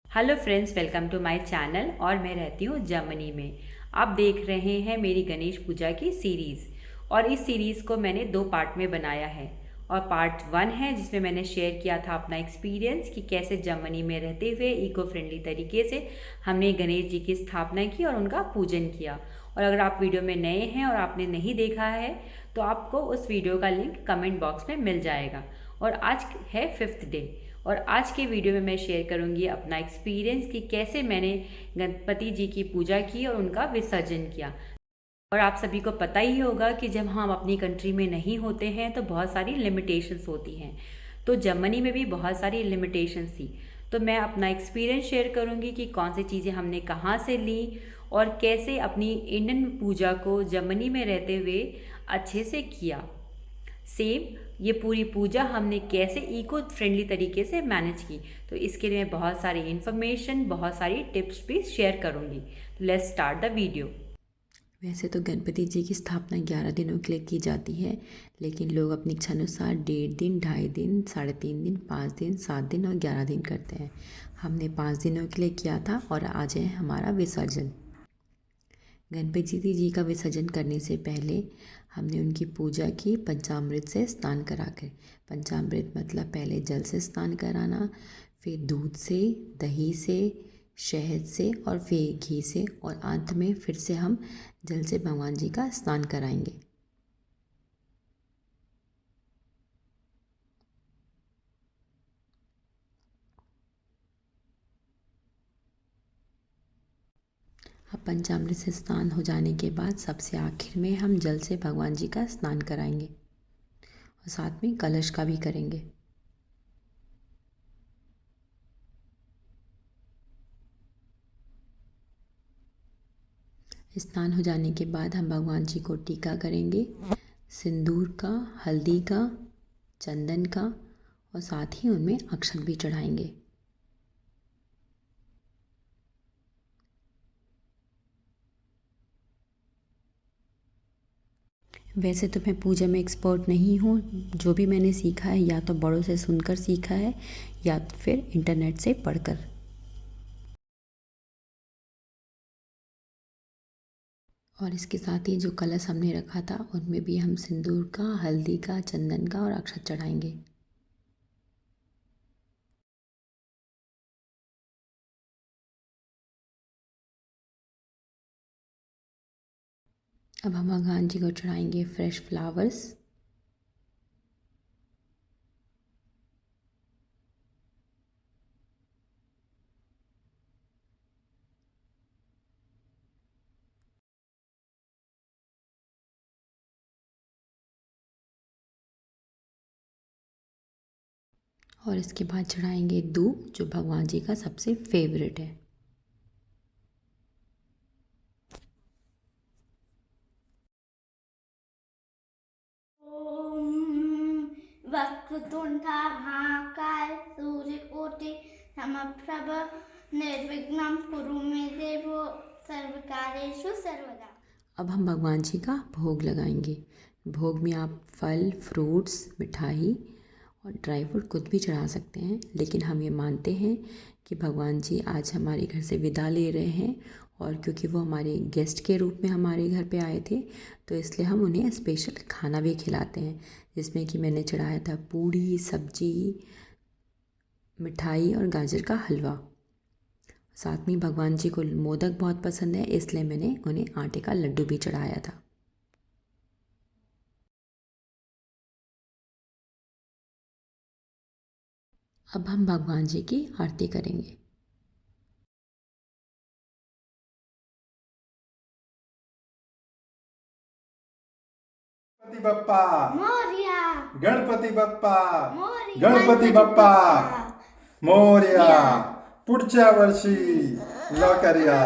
Hello friends, welcome to my channel. और मैं रहती हूँ जर्मनी में। आप देख रहे हैं मेरी गणेश पूजा की सीरीज़। और इस सीरीज़ को मैंने 2 पार्ट में बनाया है। और पार्ट 1 है जिसमें मैंने शेयर किया था अपना एक्सपीरियंस कि कैसे जर्मनी में रहते हुए इको फ्रेंडली तरीके से हमने गणेश जी की स्थापना की और उनका पूजन किया। और अगर आप वीडियो में नए हैं और आपने नहीं देखा है तो आपको उस वीडियो का लिंक कमेंट बॉक्स में मिल जाएगा। और आज है 5th डे। और आज के वीडियो में मैं शेयर करूंगी अपना एक्सपीरियंस कि कैसे मैंने गणपति जी की पूजा की और उनका विसर्जन किया। और आप सभी को पता ही होगा कि जब हम अपनी कंट्री में नहीं होते हैं तो बहुत सारी लिमिटेशंस होती हैं। तो जर्मनी में भी बहुत सारी लिमिटेशंस थी। तो मैं अपना एक्सपीरियंस शेयर करूंगी कि कौन सी चीज़ें हमने कहाँ से ली और कैसे अपनी इंडियन पूजा को जर्मनी में रहते हुए अच्छे से किया। सेम ये पूरी पूजा हमने कैसे इको फ्रेंडली तरीके से मैनेज की, तो इसके लिए मैं बहुत सारी इन्फॉर्मेशन, बहुत सारी टिप्स भी शेयर करूँगी। Let's start the video. वैसे तो गणपति जी की स्थापना 11 दिनों के लिए की जाती है, लेकिन लोग अपनी इच्छानुसार 1.5 दिन, 2.5 दिन, 3.5 दिन, 5 दिन, 7 दिन और 11 दिन करते हैं। हमने 5 दिनों के लिए किया था और आज है हमारा विसर्जन। गणपति जी का विसर्जन करने से पहले हमने उनकी पूजा की पंचामृत से स्नान करा कर। पंचामृत मतलब पहले जल से स्नान कराना, फिर दूध से, दही से, शहद से और फिर घी से, और अंत में फिर से हम जल से भगवान जी का स्नान कराएंगे। अब पंचामृत से स्नान हो जाने के बाद सबसे आखिर में हम जल से भगवान जी का स्नान कराएंगे और साथ में कलश का भी करेंगे। स्नान हो जाने के बाद हम भगवान जी को टीका करेंगे, सिंदूर का, हल्दी का, चंदन का, और साथ ही उनमें अक्षत भी चढ़ाएंगे। वैसे तो मैं पूजा में एक्सपर्ट नहीं हूँ। जो भी मैंने सीखा है या तो बड़ों से सुनकर सीखा है या फिर इंटरनेट से पढ़कर। और इसके साथ ही जो कलश हमने रखा था उनमें भी हम सिंदूर का, हल्दी का, चंदन का और अक्षत चढ़ाएंगे। अब हम भगवान जी को चढ़ाएंगे फ्रेश फ्लावर्स। और इसके बाद चढ़ाएंगे दूध, जो भगवान जी का सबसे फेवरेट है। ओम वक्रतुंड महाकाय सूर्यकोटि समप्रभ निर्विघ्नं कुरु मे देवो सर्वकार्येषु सर्वदा। अब हम भगवान जी का भोग लगाएंगे। भोग में आप फल, फ्रूट्स, मिठाई और ड्राई फ्रूट कुछ भी चढ़ा सकते हैं, लेकिन हम ये मानते हैं कि भगवान जी आज हमारे घर से विदा ले रहे हैं, और क्योंकि वो हमारे गेस्ट के रूप में हमारे घर पे आए थे तो इसलिए हम उन्हें स्पेशल खाना भी खिलाते हैं, जिसमें कि मैंने चढ़ाया था पूड़ी, सब्जी, मिठाई और गाजर का हलवा। साथ में भगवान जी को मोदक बहुत पसंद है, इसलिए मैंने उन्हें आटे का लड्डू भी चढ़ाया था। अब हम भगवान जी की आरती करेंगे। गणपति बप्पा मोरिया गणपती बाप्पा मोरिया गणपती बाप्पा मोरया पुढच्या वर्षी लवकर या।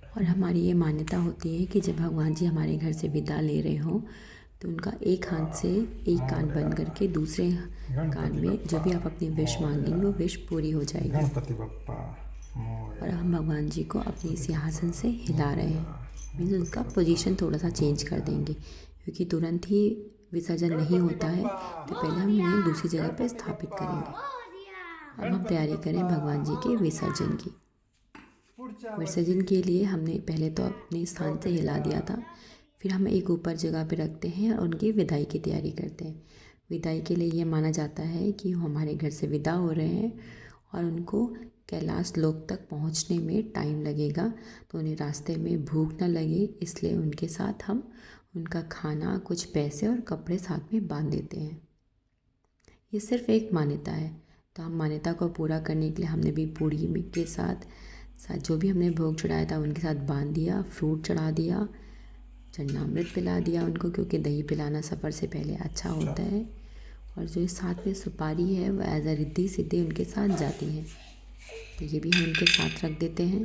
और हमारी ये मान्यता होती है कि जब भगवान जी हमारे घर से विदा ले रहे हों तो उनका एक हाथ से एक कान बंद करके दूसरे कान में जो भी आप अपनी विश मांगेंगे वो विश पूरी हो जाएगी। गणपति बाप्पा और हम भगवान जी को अपने सिंहासन से हिला रहे हैं, मीन्स उनका पोजीशन थोड़ा सा चेंज कर देंगे, क्योंकि तुरंत ही विसर्जन नहीं होता है, तो पहले हम उन्हें दूसरी जगह पर स्थापित करेंगे। अब हम तैयारी करें भगवान जी के विसर्जन की। विसर्जन के लिए हमने पहले तो अपने स्थान से हिला दिया था, फिर हम एक ऊपर जगह पे रखते हैं और उनकी विदाई की तैयारी करते हैं। विदाई के लिए ये माना जाता है कि वो हमारे घर से विदा हो रहे हैं और उनको कैलाश लोक तक पहुंचने में टाइम लगेगा, तो उन्हें रास्ते में भूख ना लगे, इसलिए उनके साथ हम उनका खाना, कुछ पैसे और कपड़े साथ में बांध देते हैं। ये सिर्फ एक मान्यता है, तो हम मान्यता को पूरा करने के लिए हमने भी पूड़ी में के साथ जो भी हमने भोग चढ़ाया था उनके साथ बांध दिया, फ्रूट चढ़ा दिया, चन्नामृत पिला दिया उनको, क्योंकि दही पिलाना सफ़र से पहले अच्छा होता है। और जो साथ में सुपारी है वह एज अ रिद्धि सिद्धि उनके साथ जाती है, तो ये भी हम उनके साथ रख देते हैं।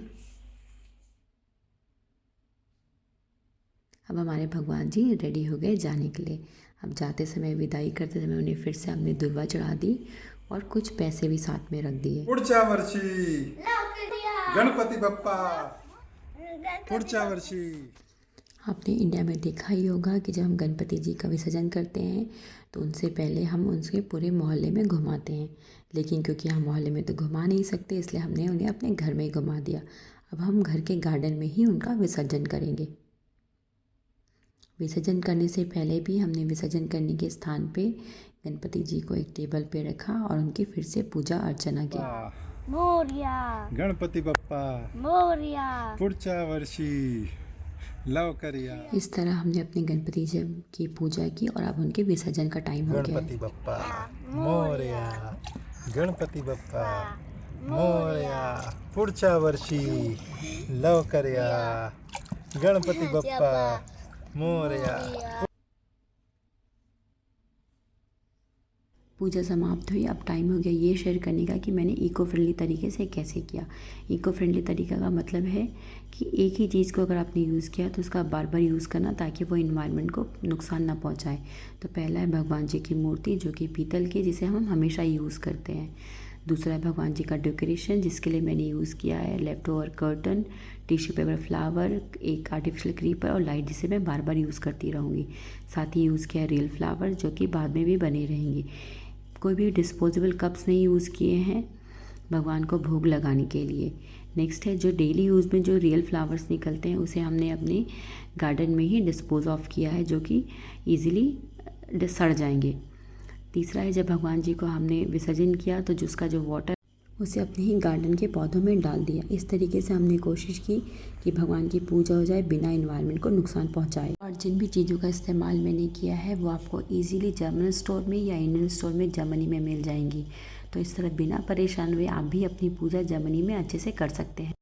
अब हमारे भगवान जी रेडी हो गए जाने के लिए। अब जाते समय, विदाई करते समय उन्हें फिर से हमने दुर्वा चढ़ा दी और कुछ पैसे भी साथ में रख दिए। पुढच्या वर्षी गणपति बप्पा, पुढच्या वर्षी। आपने इंडिया में देखा ही होगा कि जब हम गणपति जी का विसर्जन करते हैं तो उनसे पहले हम उनसे पूरे मोहल्ले में घुमाते हैं, लेकिन क्योंकि हम मोहल्ले में तो घुमा नहीं सकते, इसलिए हमने उन्हें अपने घर में ही घुमा दिया। अब हम घर के गार्डन में ही उनका विसर्जन करेंगे। विसर्जन करने से पहले भी हमने विसर्जन करने के स्थान पे गणपति जी को एक टेबल पे रखा और उनकी फिर से पूजा अर्चना की। मोरया, गणपति बप्पा, मोरया, पुढच्या वर्षी लवकर या। इस तरह हमने अपने गणपति जी की पूजा की और अब उनके विसर्जन का टाइम हो गया गणपति है। बप्पा मोरया, गणपति बप्पा मोरया, पुढच्या वर्षी लवकर या। गणपति बप्पा मोरया। पूजा समाप्त हुई। अब टाइम हो गया ये शेयर करने का कि मैंने इको फ्रेंडली तरीके से कैसे किया। इको फ्रेंडली तरीका का मतलब है कि एक ही चीज़ को अगर आपने यूज़ किया तो उसका बार बार यूज़ करना, ताकि वो इन्वायरमेंट को नुकसान ना पहुंचाए। तो पहला है भगवान जी की मूर्ति जो कि पीतल की, जिसे हम हमेशा यूज़ करते हैं। दूसरा है भगवान जी का डेकोरेशन, जिसके लिए मैंने यूज़ किया है left over curtain, tissue paper, flower, एक आर्टिफिशियल क्रीपर और लाइट, जिसे मैं बार बार यूज़ करती रहूँगी। साथ ही यूज़ किया है रियल फ्लावर, जो कि बाद में भी बने रहेंगे। कोई भी डिस्पोजेबल कप्स नहीं यूज़ किए हैं भगवान को भोग लगाने के लिए। नेक्स्ट है जो डेली यूज़ में जो रियल फ्लावर्स निकलते हैं, उसे हमने अपने गार्डन में ही डिस्पोज ऑफ किया है, जो कि ईज़िली सड़ जाएंगे। तीसरा है जब भगवान जी को हमने विसर्जन किया तो जिसका जो वाटर उसे अपने ही गार्डन के पौधों में डाल दिया। इस तरीके से हमने कोशिश की कि भगवान की पूजा हो जाए बिना इन्वायरमेंट को नुकसान पहुंचाए। और जिन भी चीज़ों का इस्तेमाल मैंने किया है वो आपको इजीली जर्मन स्टोर में या इंडियन स्टोर में जर्मनी में मिल जाएंगी। तो इस तरह बिना परेशान हुए आप भी अपनी पूजा जर्मनी में अच्छे से कर सकते हैं।